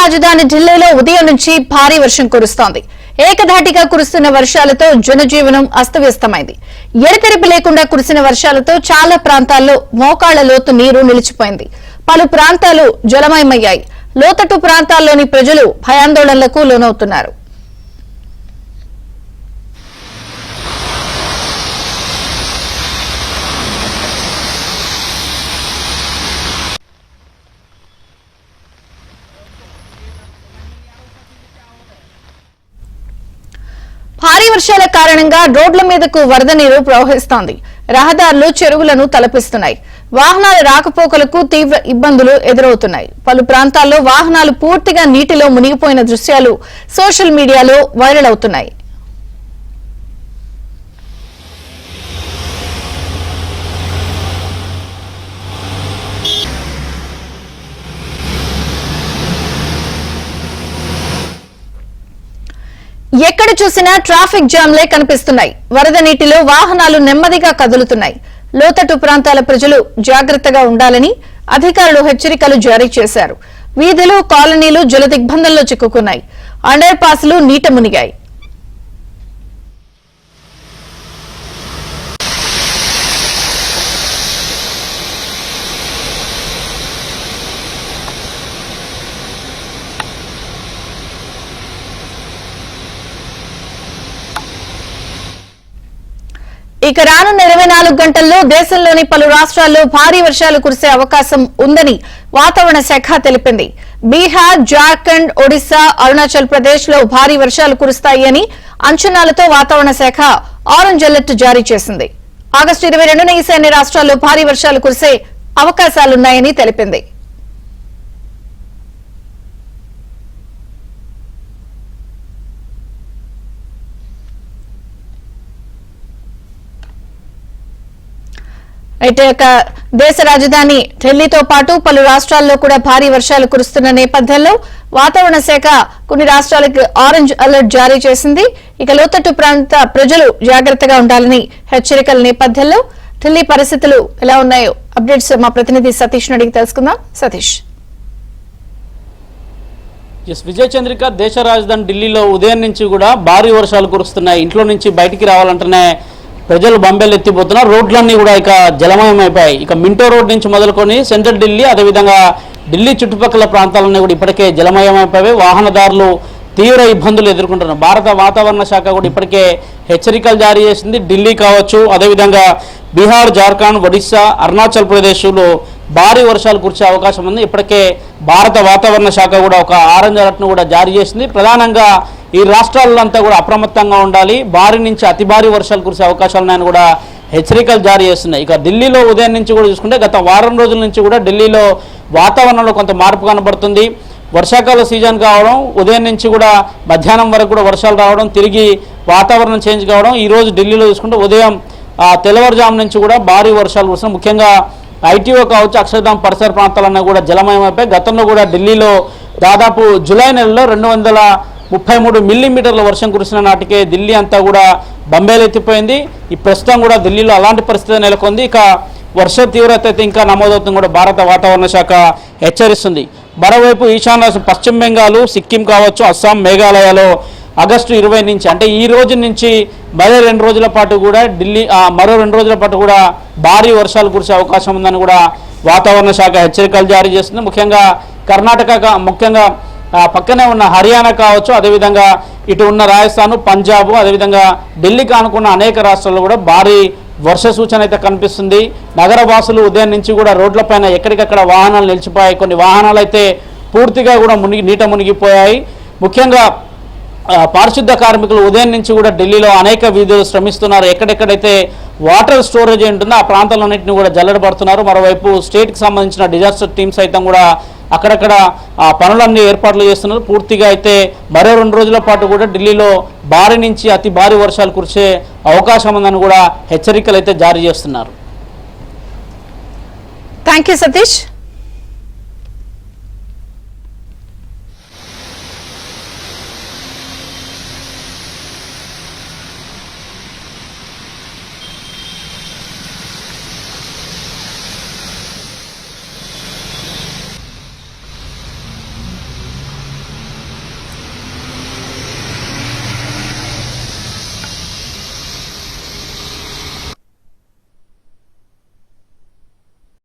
రాజధాని ఢిల్లీలో ఉదయం నుంచి భారీ వర్షం కురుస్తోంది. ఏకధాటిగా కురుస్తున్న వర్షాలతో జనజీవనం అస్తవ్యస్తమైంది. ఎడతెరిపి లేకుండా కురిసిన వర్షాలతో చాలా ప్రాంతాల్లో మోకాళ్ల లోతు నీరు నిలిచిపోయింది. పలు ప్రాంతాలు జలమయమయ్యాయి. లోతట్టు ప్రాంతాల్లోని ప్రజలు భయాందోళనలకు లోనవుతున్నారు. భారీ వర్షాల కారణంగా రోడ్ల మీదకు వరద నీరు ప్రవహిస్తోంది. రహదారులు చెరువులను తలపిస్తున్నాయి. వాహనాల రాకపోకలకు తీవ్ర ఇబ్బందులు ఎదురవుతున్నాయి. పలు ప్రాంతాల్లో వాహనాలు పూర్తిగా నీటిలో మునిగిపోయిన దృశ్యాలు సోషల్ మీడియాలో వైరల్ అవుతున్నాయి. ఎక్కడ చూసినా ట్రాఫిక్ జామ్లే కనిపిస్తున్నాయి. వరద నీటిలో వాహనాలు నెమ్మదిగా కదులుతున్నాయి. లోతట్టు ప్రాంతాల ప్రజలు జాగ్రత్తగా ఉండాలని అధికారులు హెచ్చరికలు జారీ చేశారు. వీధులు, కాలనీలు జలదిగ్బంధంలో చిక్కుకున్నాయి. అండర్ పాస్లు నీట మునిగాయి. ఇక రానున్న 24 గంటల్లో దేశంలోని పలు రాష్ట్రాల్లో భారీ వర్షాలు కురిసే అవకాశం ఉందని వాతావరణ శాఖ తెలిపింది. బీహార్, జార్ఖండ్, ఒడిశా, అరుణాచల్ ప్రదేశ్ లో భారీ వర్షాలు కురుస్తాయని అంచనాలతో వాతావరణ శాఖ ఆరెంజ్ అలర్ట్ జారీ చేసింది. ఆగస్టు 22న ఈశాన్య రాష్ట్రాల్లో భారీ వర్షాలు కురిసే అవకాశాలున్నాయని తెలిపింది. అయితే దేశ రాజధాని ఢిల్లీతో పాటు పలు రాష్ట్రాల్లో కూడా భారీ వర్షాలు కురుస్తున్న నేపథ్యంలో వాతావరణ శాఖ కొన్ని రాష్ట్రాలకు ఆరెంజ్ అలర్ట్ జారీ చేసింది. ఇక లోతట్టు ప్రాంత ప్రజలు జాగ్రత్తగా ఉండాలని హెచ్చరికల నేపథ్యంలో ఢిల్లీ పరిస్థితులు ఎలా ఉన్నాయో అప్డేట్స్ మా ప్రతినిధి సతీష్ అడిగి తెలుసుకుందాం. సతీష్. విజయ చంద్రిక, దేశ రాజధాని ఢిల్లీలో ఉదయం నుంచి కూడా భారీ వర్షాలు కురుస్తున్నాయి. ఇంట్లో నుంచి బయటికి రావాలంటేనే ప్రజలు బంబేలు ఎత్తిపోతున్నారు. రోడ్లన్నీ కూడా ఇక జలమయం అయిపోయాయి. ఇక మింటో రోడ్ నుంచి మొదలుకొని సెంట్రల్ ఢిల్లీ, అదేవిధంగా ఢిల్లీ చుట్టుపక్కల ప్రాంతాలన్నీ కూడా ఇప్పటికే జలమయం అయిపోయాయి. వాహనదారులు తీవ్ర ఇబ్బందులు ఎదుర్కొంటున్నారు. భారత వాతావరణ శాఖ కూడా ఇప్పటికే హెచ్చరికలు జారీ చేసింది. ఢిల్లీ కావచ్చు, అదేవిధంగా బీహార్, జార్ఖండ్, ఒడిశా, అరుణాచల్ ప్రదేశ్లో భారీ వర్షాలు కురిసే అవకాశం ఉంది. ఇప్పటికే భారత వాతావరణ శాఖ కూడా ఒక ఆరెంజ్ అలర్ట్ను కూడా జారీ చేసింది. ప్రధానంగా ఈ రాష్ట్రాల్లో అంతా కూడా అప్రమత్తంగా ఉండాలి. భారీ నుంచి అతి భారీ వర్షాలు కురిసే అవకాశాలున్నాయని కూడా హెచ్చరికలు జారీ చేస్తున్నాయి. ఇక ఢిల్లీలో ఉదయం నుంచి కూడా చూసుకుంటే గత వారం రోజుల నుంచి కూడా ఢిల్లీలో వాతావరణంలో కొంత మార్పు కనబడుతుంది. వర్షాకాల సీజన్ కావడం, ఉదయం నుంచి కూడా మధ్యాహ్నం వరకు కూడా వర్షాలు రావడం, తిరిగి వాతావరణం చేంజ్ కావడం. ఈరోజు ఢిల్లీలో చూసుకుంటే ఉదయం తెల్లవారుజాము నుంచి కూడా భారీ వర్షాలు కురుస్తున్నాయి. ముఖ్యంగా ఐటీఓ కావచ్చు, అక్షరధామ్ పరిసర ప్రాంతాలన్నీ కూడా జలమయమైపోయి గతంలో కూడా ఢిల్లీలో దాదాపు జూలై నెలలో 233 మిల్లీమీటర్ల వర్షం కురిసిన నాటికే ఢిల్లీ అంతా కూడా బంబేలు ఎత్తిపోయింది. ఈ ప్రస్తుతం కూడా ఢిల్లీలో అలాంటి పరిస్థితి నెలకొంది. ఇక వర్ష తీవ్రత అయితే ఇంకా నమోదవుతుంది కూడా భారత వాతావరణ శాఖ హెచ్చరిస్తుంది. మరోవైపు ఈశాన్య పశ్చిమ బెంగాల్, సిక్కిం కావచ్చు, అస్సాం, మేఘాలయలో ఆగస్టు 20 నుంచి అంటే ఈ రోజు నుంచి మరో 2 రోజుల పాటు కూడా మరో 2 రోజుల పాటు కూడా భారీ వర్షాలు కురిసే అవకాశం ఉందని కూడా వాతావరణ శాఖ హెచ్చరికలు జారీ చేస్తుంది. ముఖ్యంగా కర్ణాటక, ముఖ్యంగా పక్కనే ఉన్న హర్యానా కావచ్చు, అదేవిధంగా ఇటు ఉన్న రాజస్థాన్, పంజాబ్, అదేవిధంగా ఢిల్లీకి అనుకున్న అనేక రాష్ట్రాల్లో కూడా భారీ వర్ష సూచన అయితే కనిపిస్తుంది. నగర వాసులు ఉదయం నుంచి కూడా రోడ్లపైన ఎక్కడికక్కడ వాహనాలు నిలిచిపోయాయి. కొన్ని వాహనాలు అయితే పూర్తిగా కూడా నీట మునిగిపోయాయి. ముఖ్యంగా పారిశుద్ధ కార్మికులు ఉదయం నుంచి కూడా ఢిల్లీలో అనేక వీధులు శ్రమిస్తున్నారు. ఎక్కడెక్కడైతే వాటర్ స్టోరేజ్ ఉంటుందో ఆ ప్రాంతాలన్నింటినీ కూడా జల్లెడబడుతున్నారు. మరోవైపు స్టేట్కి సంబంధించిన డిజాస్టర్ టీమ్ సైతం కూడా అక్కడక్కడ పనులన్నీ ఏర్పాట్లు చేస్తున్నారు. పూర్తిగా అయితే మరో 2 రోజుల పాటు కూడా ఢిల్లీలో భారీ నుంచి అతి భారీ వర్షాలు కురిసే అవకాశం ఉందని కూడా హెచ్చరికలు అయితే జారీ చేస్తున్నారు. థాంక్యూ సతీష్.